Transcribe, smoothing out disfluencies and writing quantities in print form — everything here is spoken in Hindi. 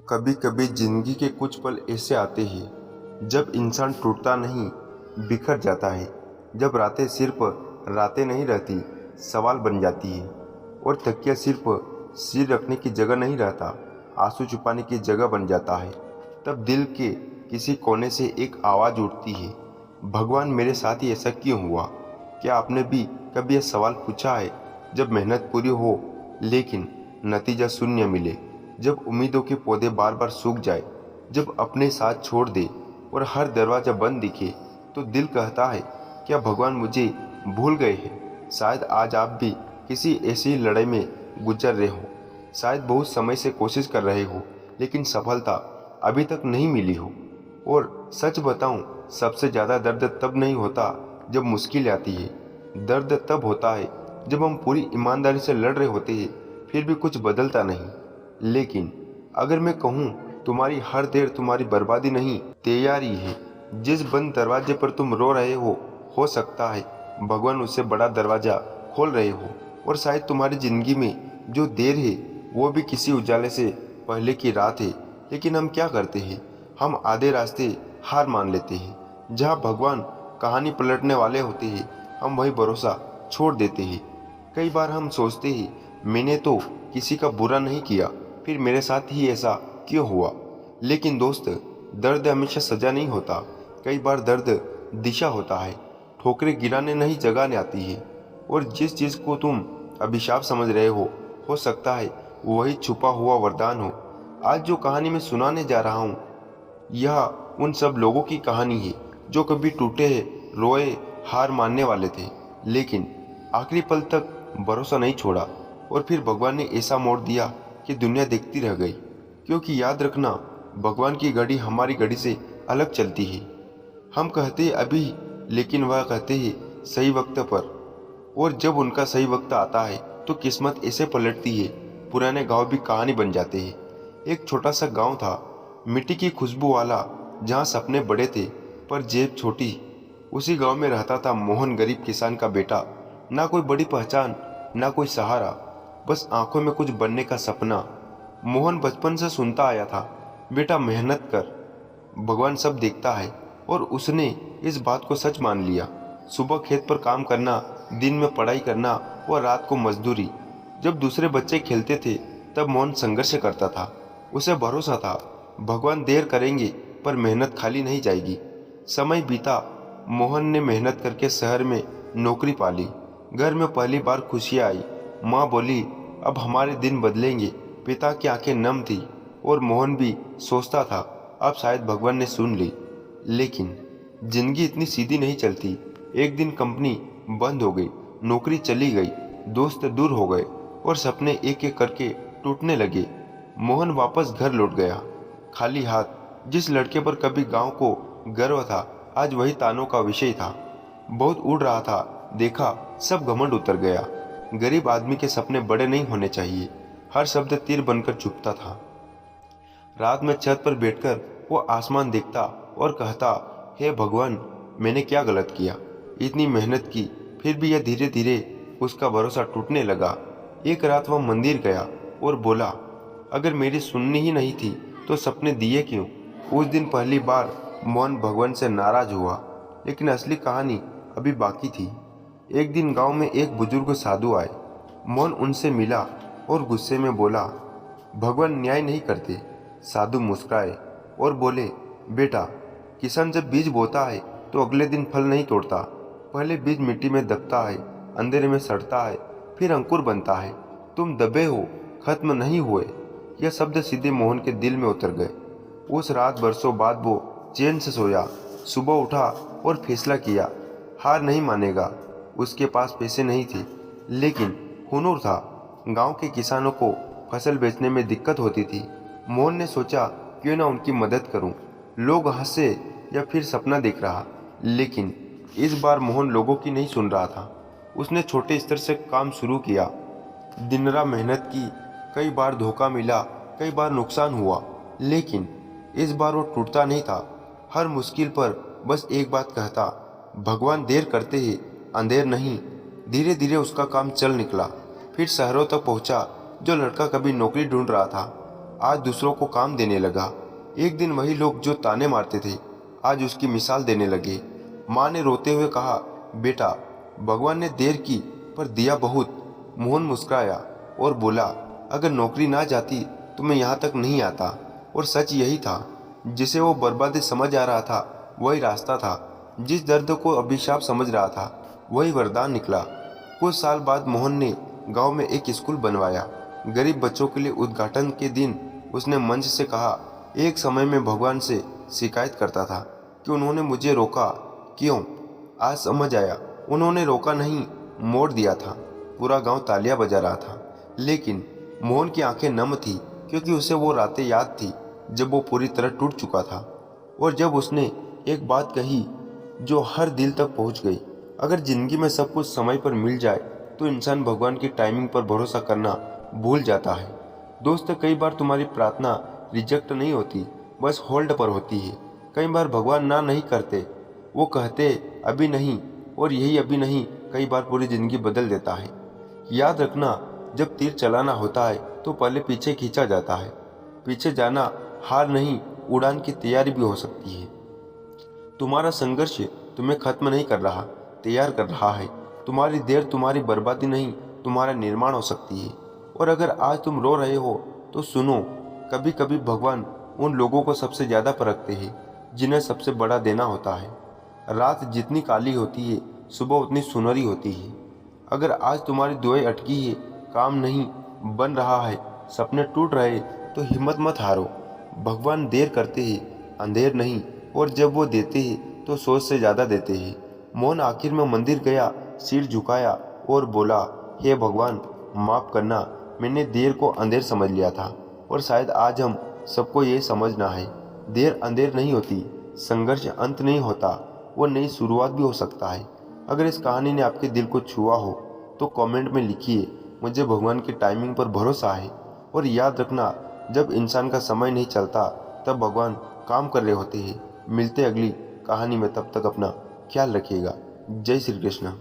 कभी कभी जिंदगी के कुछ पल ऐसे आते हैं जब इंसान टूटता नहीं, बिखर जाता है। जब रातें सिर्फ रातें नहीं रहती, सवाल बन जाती है। और तकिया सिर्फ सिर रखने की जगह नहीं रहता, आंसू छुपाने की जगह बन जाता है। तब दिल के किसी कोने से एक आवाज़ उठती है, भगवान मेरे साथ ही ऐसा क्यों हुआ। क्या आपने भी कभी यह सवाल पूछा है? जब मेहनत पूरी हो लेकिन नतीजा शून्य मिले, जब उम्मीदों के पौधे बार बार सूख जाए, जब अपने साथ छोड़ दे और हर दरवाजा बंद दिखे, तो दिल कहता है क्या भगवान मुझे भूल गए हैं। शायद आज आप भी किसी ऐसी लड़ाई में गुजर रहे हो, शायद बहुत समय से कोशिश कर रहे हो लेकिन सफलता अभी तक नहीं मिली हो। और सच बताऊं, सबसे ज़्यादा दर्द तब नहीं होता जब मुश्किल आती है, दर्द तब होता है जब हम पूरी ईमानदारी से लड़ रहे होते हैं फिर भी कुछ बदलता नहीं। लेकिन अगर मैं कहूँ, तुम्हारी हर देर तुम्हारी बर्बादी नहीं, तैयारी है। जिस बंद दरवाजे पर तुम रो रहे हो सकता है भगवान उससे बड़ा दरवाजा खोल रहे हो। और शायद तुम्हारी जिंदगी में जो देर है वो भी किसी उजाले से पहले की रात है। लेकिन हम क्या करते हैं, हम आधे रास्ते हार मान लेते हैं। जहाँ भगवान कहानी पलटने वाले होते हैं हम वही भरोसा छोड़ देते हैं। कई बार हम सोचते हैं मैंने तो किसी का बुरा नहीं किया, फिर मेरे साथ ही ऐसा क्यों हुआ। लेकिन दोस्त, दर्द हमेशा सजा नहीं होता, कई बार दर्द दिशा होता है। ठोकरें गिराने नहीं जगाने आती है। और जिस चीज़ को तुम अभिशाप समझ रहे हो सकता है वही छुपा हुआ वरदान हो। आज जो कहानी मैं सुनाने जा रहा हूँ, यह उन सब लोगों की कहानी है जो कभी टूटे, रोए, हार मानने वाले थे, लेकिन आखिरी पल तक भरोसा नहीं छोड़ा। और फिर भगवान ने ऐसा मोड़ दिया कि दुनिया देखती रह गई। क्योंकि याद रखना, भगवान की घड़ी हमारी घड़ी से अलग चलती है। हम कहते हैं अभी, लेकिन वह कहते हैं सही वक्त पर। और जब उनका सही वक्त आता है तो किस्मत ऐसे पलटती है, पुराने गांव भी कहानी बन जाते हैं। एक छोटा सा गांव था, मिट्टी की खुशबू वाला, जहां सपने बड़े थे पर जेब छोटी। उसी गांव में रहता था मोहन, गरीब किसान का बेटा। ना कोई बड़ी पहचान, ना कोई सहारा, बस आंखों में कुछ बनने का सपना। मोहन बचपन से सुनता आया था, बेटा मेहनत कर, भगवान सब देखता है। और उसने इस बात को सच मान लिया। सुबह खेत पर काम करना, दिन में पढ़ाई करना और रात को मजदूरी। जब दूसरे बच्चे खेलते थे तब मोहन संघर्ष करता था। उसे भरोसा था भगवान देर करेंगे पर मेहनत खाली नहीं जाएगी। समय बीता, मोहन ने मेहनत करके शहर में नौकरी पा ली। घर में पहली बार खुशियाँ आई। माँ बोली अब हमारे दिन बदलेंगे। पिता की आंखें नम थी और मोहन भी सोचता था अब शायद भगवान ने सुन ली। लेकिन जिंदगी इतनी सीधी नहीं चलती। एक दिन कंपनी बंद हो गई, नौकरी चली गई, दोस्त दूर हो गए और सपने एक एक करके टूटने लगे। मोहन वापस घर लौट गया, खाली हाथ। जिस लड़के पर कभी गांव को गर्व था आज वही तानों का विषय था। बहुत उड़ रहा था, देखा सब घमंड उतर गया। गरीब आदमी के सपने बड़े नहीं होने चाहिए, हर शब्द तीर बनकर चुभता था। रात में छत पर बैठकर वो आसमान देखता और कहता, हे भगवान, मैंने क्या गलत किया। इतनी मेहनत की फिर भी यह धीरे धीरे उसका भरोसा टूटने लगा। एक रात वह मंदिर गया और बोला, अगर मेरी सुननी ही नहीं थी तो सपने दिए क्यों। उस दिन पहली बार मोहन भगवान से नाराज हुआ। लेकिन असली कहानी अभी बाकी थी। एक दिन गांव में एक बुजुर्ग साधु आए। मोहन उनसे मिला और गुस्से में बोला, भगवान न्याय नहीं करते। साधु मुस्कुराए और बोले, बेटा, किसान जब बीज बोता है तो अगले दिन फल नहीं तोड़ता। पहले बीज मिट्टी में दबता है, अंधेरे में सड़ता है, फिर अंकुर बनता है। तुम दबे हो, खत्म नहीं हुए। यह शब्द सीधे मोहन के दिल में उतर गए। उस रात बरसों बाद वो चैन से सोया। सुबह उठा और फैसला किया, हार नहीं मानेगा। उसके पास पैसे नहीं थे लेकिन हुनर था। गांव के किसानों को फसल बेचने में दिक्कत होती थी। मोहन ने सोचा क्यों ना उनकी मदद करूं। लोग हंसे या फिर सपना देख रहा, लेकिन इस बार मोहन लोगों की नहीं सुन रहा था। उसने छोटे स्तर से काम शुरू किया, दिन रात मेहनत की। कई बार धोखा मिला, कई बार नुकसान हुआ, लेकिन इस बार वो टूटता नहीं था। हर मुश्किल पर बस एक बात कहता, भगवान देर करते हैं, अंधेर नहीं। धीरे धीरे उसका काम चल निकला। फिर शहरों तक पहुंचा। जो लड़का कभी नौकरी ढूंढ रहा था आज दूसरों को काम देने लगा। एक दिन वही लोग जो ताने मारते थे आज उसकी मिसाल देने लगे। माँ ने रोते हुए कहा, बेटा भगवान ने देर की पर दिया बहुत। मोहन मुस्कुराया और बोला, अगर नौकरी ना जाती तो मैं यहाँ तक नहीं आता। और सच यही था। जिसे वो बर्बादी समझ आ रहा था वही रास्ता था। जिस दर्द को अभिशाप समझ रहा था वही वरदान निकला। कुछ साल बाद मोहन ने गांव में एक स्कूल बनवाया। गरीब बच्चों के लिए उद्घाटन के दिन उसने मंच से कहा, एक समय में भगवान से शिकायत करता था कि उन्होंने मुझे रोका क्यों। आज समझ आया, उन्होंने रोका नहीं, मोड़ दिया था। पूरा गांव तालियां बजा रहा था, लेकिन मोहन की आंखें नम थी क्योंकि उसे वो रातें याद थी जब वो पूरी तरह टूट चुका था। और जब उसने एक बात कही जो हर दिल तक पहुंच गई, अगर जिंदगी में सब कुछ समय पर मिल जाए तो इंसान भगवान की टाइमिंग पर भरोसा करना भूल जाता है। दोस्त, कई बार तुम्हारी प्रार्थना रिजेक्ट नहीं होती, बस होल्ड पर होती है। कई बार भगवान ना नहीं करते, वो कहते अभी नहीं, और यही अभी नहीं कई बार पूरी जिंदगी बदल देता है। याद रखना, जब तीर चलाना होता है तो पहले पीछे खींचा जाता है। पीछे जाना हार नहीं, उड़ान की तैयारी भी हो सकती है। तुम्हारा संघर्ष तुम्हें खत्म नहीं कर रहा, तैयार कर रहा है। तुम्हारी देर तुम्हारी बर्बादी नहीं, तुम्हारा निर्माण हो सकती है। और अगर आज तुम रो रहे हो तो सुनो, कभी कभी भगवान उन लोगों को सबसे ज़्यादा परखते हैं जिन्हें सबसे बड़ा देना होता है। रात जितनी काली होती है सुबह उतनी सुनहरी होती है। अगर आज तुम्हारी दुआएं अटकी है, काम नहीं बन रहा है, सपने टूट रहे, तो हिम्मत मत हारो। भगवान देर करते हैं, अंधेर नहीं, और जब वो देते हैं तो सोच से ज़्यादा देते हैं। मोहन आखिर में मंदिर गया, सिर झुकाया और बोला, हे भगवान माफ़ करना, मैंने देर को अंधेर समझ लिया था। और शायद आज हम सबको ये समझना है, देर अंधेर नहीं होती, संघर्ष अंत नहीं होता, वो नई शुरुआत भी हो सकता है। अगर इस कहानी ने आपके दिल को छुआ हो तो कमेंट में लिखिए, मुझे भगवान की टाइमिंग पर भरोसा है। और याद रखना, जब इंसान का समय नहीं चलता तब भगवान काम कर रहे होते हैं। मिलते अगली कहानी में, तब तक अपना ख्याल रखिएगा। जय श्री कृष्ण।